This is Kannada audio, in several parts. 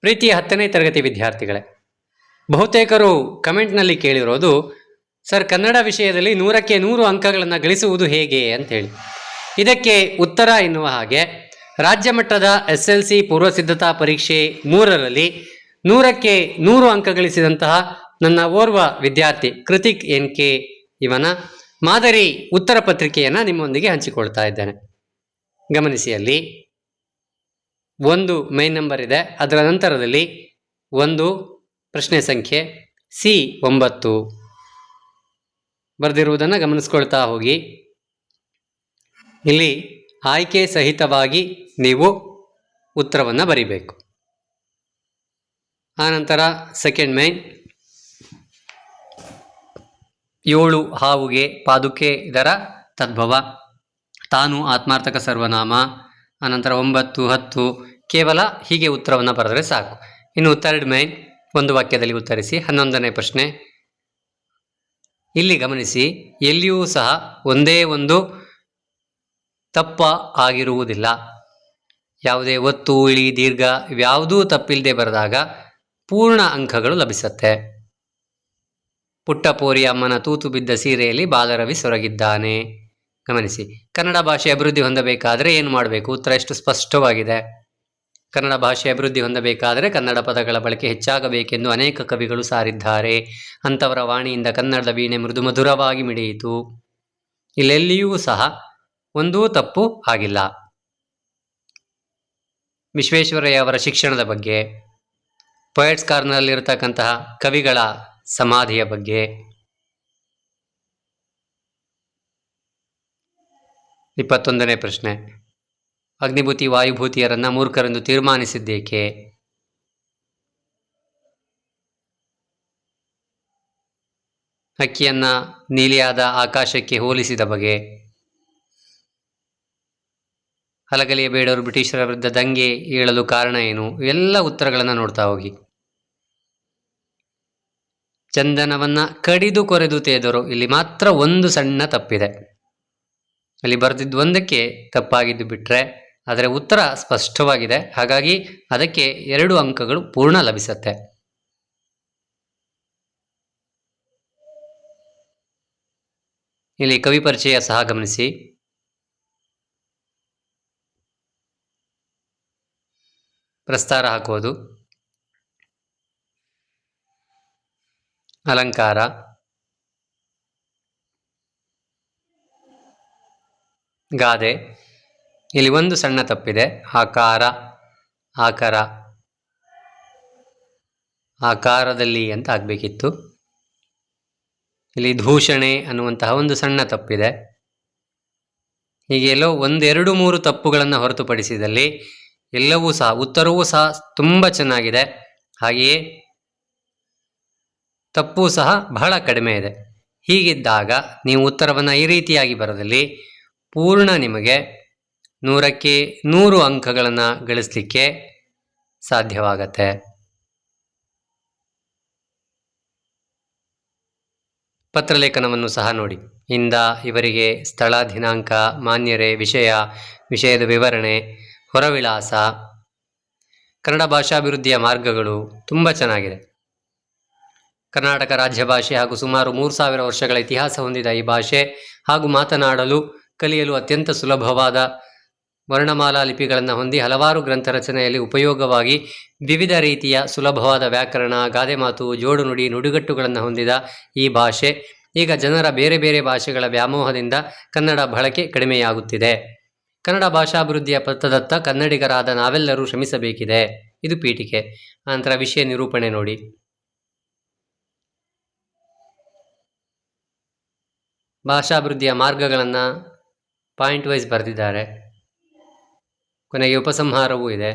ಪ್ರೀತಿಯ 10ನೇ ತರಗತಿ ವಿದ್ಯಾರ್ಥಿಗಳೇ, ಬಹುತೇಕರು ಕಮೆಂಟ್ನಲ್ಲಿ ಕೇಳಿರೋದು, ಸರ್ ಕನ್ನಡ ವಿಷಯದಲ್ಲಿ 100ಕ್ಕೆ 100 ಅಂಕಗಳನ್ನು ಗಳಿಸುವುದು ಹೇಗೆ ಅಂತೇಳಿ. ಇದಕ್ಕೆ ಉತ್ತರ ಎನ್ನುವ ಹಾಗೆ ರಾಜ್ಯ ಮಟ್ಟದ SLC ಪೂರ್ವಸಿದ್ಧತಾ ಪರೀಕ್ಷೆ 3ರಲ್ಲಿ 100ಕ್ಕೆ 100 ಅಂಕ ಗಳಿಸಿದಂತಹ ನನ್ನ ಓರ್ವ ವಿದ್ಯಾರ್ಥಿ ಕೃತಿಕ್ NK ಇವನ ಮಾದರಿ ಉತ್ತರ ಪತ್ರಿಕೆಯನ್ನು ನಿಮ್ಮೊಂದಿಗೆ ಹಂಚಿಕೊಳ್ತಾ ಇದ್ದೇನೆ. ಗಮನಿಸಿ, ಅಲ್ಲಿ ಒಂದು ಮೈನ್ ನಂಬರ್ ಇದೆ, ಅದರ ನಂತರದಲ್ಲಿ ಒಂದು ಪ್ರಶ್ನೆ ಸಂಖ್ಯೆ C9 ಬರೆದಿರುವುದನ್ನು ಗಮನಿಸ್ಕೊಳ್ತಾ ಹೋಗಿ. ಇಲ್ಲಿ ಆಯ್ಕೆ ಸಹಿತವಾಗಿ ನೀವು ಉತ್ತರವನ್ನು ಬರಿಬೇಕು. ಆನಂತರ ಸೆಕೆಂಡ್ ಮೈನ್ 7 ಹಾವುಗೆ ಪಾದುಕೆ ಇದರ ತದ್ಭವ, ತಾನು ಆತ್ಮಾರ್ಥಕ ಸರ್ವನಾಮ, ಅನಂತರ 9 10 ಕೇವಲ ಹೀಗೆ ಉತ್ತರವನ್ನು ಬರೆದರೆ ಸಾಕು. ಇನ್ನು ಥರ್ಡ್ ಮೈನ್ ಒಂದು ವಾಕ್ಯದಲ್ಲಿ ಉತ್ತರಿಸಿ. 11ನೇ ಪ್ರಶ್ನೆ, ಇಲ್ಲಿ ಗಮನಿಸಿ, ಎಲ್ಲಿಯೂ ಸಹ ಒಂದೇ ಒಂದು ತಪ್ಪ ಆಗಿರುವುದಿಲ್ಲ. ಯಾವುದೇ ಒತ್ತು ಇಳಿ ದೀರ್ಘ ಇವ್ಯಾವುದೂ ತಪ್ಪಿಲ್ಲದೆ ಬರೆದಾಗ ಪೂರ್ಣ ಅಂಕಗಳು ಲಭಿಸುತ್ತೆ. ಪುಟ್ಟಪೋರಿ ಅಮ್ಮನ ತೂತು ಬಿದ್ದ ಸೀರೆಯಲ್ಲಿ ಬಾಲರವಿ ಸೊರಗಿದ್ದಾನೆ. ಗಮನಿಸಿ, ಕನ್ನಡ ಭಾಷೆ ಅಭಿವೃದ್ಧಿ ಹೊಂದಬೇಕಾದರೆ ಏನು ಮಾಡಬೇಕು? ಉತ್ತರ ಎಷ್ಟು ಸ್ಪಷ್ಟವಾಗಿದೆ. ಕನ್ನಡ ಭಾಷೆ ಅಭಿವೃದ್ಧಿ ಹೊಂದಬೇಕಾದರೆ ಕನ್ನಡ ಪದಗಳ ಬಳಕೆ ಹೆಚ್ಚಾಗಬೇಕೆಂದು ಅನೇಕ ಕವಿಗಳು ಸಾರಿದ್ದಾರೆ. ಅಂಥವರ ವಾಣಿಯಿಂದ ಕನ್ನಡದ ವೀಣೆ ಮೃದು ಮಧುರವಾಗಿ ಮಿಡಿಯಿತು. ಇಲ್ಲೆಲ್ಲಿಯೂ ಸಹ ಒಂದೂ ತಪ್ಪು ಆಗಿಲ್ಲ. ವಿಶ್ವೇಶ್ವರಯ್ಯ ಅವರ ಶಿಕ್ಷಣದ ಬಗ್ಗೆ, ಪೊಯೆಟ್ಸ್ ಕಾರ್ನರ್ನಲ್ಲಿರತಕ್ಕಂತಹ ಕವಿಗಳ ಸಮಾಧಿಯ ಬಗ್ಗೆ, 21ನೇ ಪ್ರಶ್ನೆ, ಅಗ್ನಿಭೂತಿ ವಾಯುಭೂತಿಯರನ್ನು ಮೂರ್ಖರೆಂದು ತೀರ್ಮಾನಿಸಿದ್ದೇಕೆ? ಹಕ್ಕಿಯನ್ನು ನೀಲಿಯಾದ ಆಕಾಶಕ್ಕೆ ಹೋಲಿಸಿದ ಬಗೆ, ಹಲಗಲಿಯ ಬೇಡವರು ಬ್ರಿಟಿಷರ ವಿರುದ್ಧ ದಂಗೆ ಏಳಲು ಕಾರಣ ಏನು? ಇವೆಲ್ಲ ಉತ್ತರಗಳನ್ನು ನೋಡ್ತಾ ಹೋಗಿ. ಚಂದನವನ್ನು ಕಡಿದು ಕೊರೆದು ತೇದರು, ಇಲ್ಲಿ ಮಾತ್ರ ಒಂದು ಸಣ್ಣ ತಪ್ಪಿದೆ. ಅಲ್ಲಿ ಬರೆದಿದ್ದು ಒಂದಕ್ಕೆ ತಪ್ಪಾಗಿದ್ದು ಬಿಟ್ಟರೆ ಅದರ ಉತ್ತರ ಸ್ಪಷ್ಟವಾಗಿದೆ. ಹಾಗಾಗಿ ಅದಕ್ಕೆ 2 ಅಂಕಗಳು ಪೂರ್ಣ ಲಭಿಸುತ್ತೆ. ಇಲ್ಲಿ ಕವಿ ಪರಿಚಯ ಸಹ ಗಮನಿಸಿ. ಪ್ರಸ್ತಾರ ಹಾಕೋದು, ಅಲಂಕಾರ, ಗಾದೆ. ಇಲ್ಲಿ ಒಂದು ಸಣ್ಣ ತಪ್ಪಿದೆ, ಆಕಾರ, ಆಕರ, ಆಕಾರದಲ್ಲಿ ಅಂತ ಆಗಬೇಕಿತ್ತು. ಇಲ್ಲಿ ದೂಷಣೆ ಅನ್ನುವಂತಹ ಒಂದು ಸಣ್ಣ ತಪ್ಪಿದೆ. ಹೀಗೆ ಎಲ್ಲೋ 1 2 3 ತಪ್ಪುಗಳನ್ನು ಹೊರತುಪಡಿಸಿದಲ್ಲಿ ಎಲ್ಲವೂ ಸಹ ಉತ್ತರವೂ ಸಹ ತುಂಬ ಚೆನ್ನಾಗಿದೆ. ಹಾಗೆಯೇ ತಪ್ಪು ಸಹ ಬಹಳ ಕಡಿಮೆ ಇದೆ. ಹೀಗಿದ್ದಾಗ ನೀವು ಉತ್ತರವನ್ನು ಈ ರೀತಿಯಾಗಿ ಬರೆದಲ್ಲಿ ಪೂರ್ಣ ನಿಮಗೆ 100ಕ್ಕೆ 100 ಅಂಕಗಳನ್ನು ಗಳಿಸಲಿಕ್ಕೆ ಸಾಧ್ಯವಾಗತ್ತೆ. ಪತ್ರಲೇಖನವನ್ನು ಸಹ ನೋಡಿ. ಇಂದ ಇವರಿಗೆ, ಸ್ಥಳ, ದಿನಾಂಕ, ಮಾನ್ಯರೇ, ವಿಷಯದ ವಿವರಣೆ, ಹೊರವಿಳಾಸ, ಕನ್ನಡ ಭಾಷಾಭಿವೃದ್ಧಿಯ ಮಾರ್ಗಗಳು ತುಂಬ ಚೆನ್ನಾಗಿದೆ. ಕರ್ನಾಟಕ ರಾಜ್ಯ ಭಾಷೆ ಹಾಗೂ ಸುಮಾರು 3000 ವರ್ಷಗಳ ಇತಿಹಾಸ ಹೊಂದಿದ ಈ ಭಾಷೆ ಹಾಗೂ ಮಾತನಾಡಲು ಕಲಿಯಲು ಅತ್ಯಂತ ಸುಲಭವಾದ ವರ್ಣಮಾಲಾ ಲಿಪಿಗಳನ್ನು ಹೊಂದಿ ಹಲವಾರು ಗ್ರಂಥ ರಚನೆಯಲ್ಲಿ ಉಪಯೋಗವಾಗಿ ವಿವಿಧ ರೀತಿಯ ಸುಲಭವಾದ ವ್ಯಾಕರಣ, ಗಾದೆ ಮಾತು, ಜೋಡು ನುಡಿ, ನುಡಿಗಟ್ಟುಗಳನ್ನು ಹೊಂದಿದ ಈ ಭಾಷೆ ಈಗ ಜನರ ಬೇರೆ ಬೇರೆ ಭಾಷೆಗಳ ವ್ಯಾಮೋಹದಿಂದ ಕನ್ನಡ ಬಳಕೆ ಕಡಿಮೆಯಾಗುತ್ತಿದೆ. ಕನ್ನಡ ಭಾಷಾಭಿವೃದ್ಧಿಯ ಪಥದತ್ತ ಕನ್ನಡಿಗರಾದ ನಾವೆಲ್ಲರೂ ಶ್ರಮಿಸಬೇಕಿದೆ. ಇದು ಪೀಠಿಕೆ. ನಂತರ ವಿಷಯ ನಿರೂಪಣೆ ನೋಡಿ. ಭಾಷಾಭಿವೃದ್ಧಿಯ ಮಾರ್ಗಗಳನ್ನು ಪಾಯಿಂಟ್ ವೈಸ್ ಬರೆದಿದ್ದಾರೆ. ಕೊನೆಗೆ ಉಪಸಂಹಾರವೂ ಇದೆ.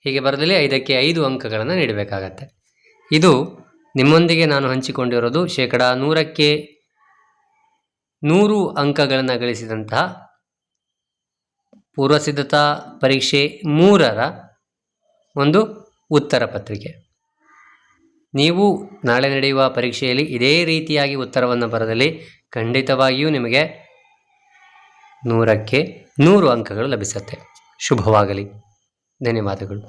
ಹೀಗೆ ಬರೆದಲ್ಲಿ 5ಕ್ಕೆ 5 ಅಂಕಗಳನ್ನು ನೀಡಬೇಕಾಗತ್ತೆ. ಇದು ನಿಮ್ಮೊಂದಿಗೆ ನಾನು ಹಂಚಿಕೊಂಡಿರೋದು 100ಕ್ಕೆ 100 ಅಂಕಗಳನ್ನು ಗಳಿಸಿದಂತಹ ಪೂರ್ವಸಿದ್ಧತಾ ಪರೀಕ್ಷೆ 3ರ ಒಂದು ಉತ್ತರ ಪತ್ರಿಕೆ. ನೀವು ನಾಳೆ ನಡೆಯುವ ಪರೀಕ್ಷೆಯಲ್ಲಿ ಇದೇ ರೀತಿಯಾಗಿ ಉತ್ತರವನ್ನು ಬರೆದಲ್ಲಿ ಖಂಡಿತವಾಗಿಯೂ ನಿಮಗೆ 100ಕ್ಕೆ 100 ಅಂಕಗಳು ಲಭಿಸುತ್ತೆ. ಶುಭವಾಗಲಿ. ಧನ್ಯವಾದಗಳು.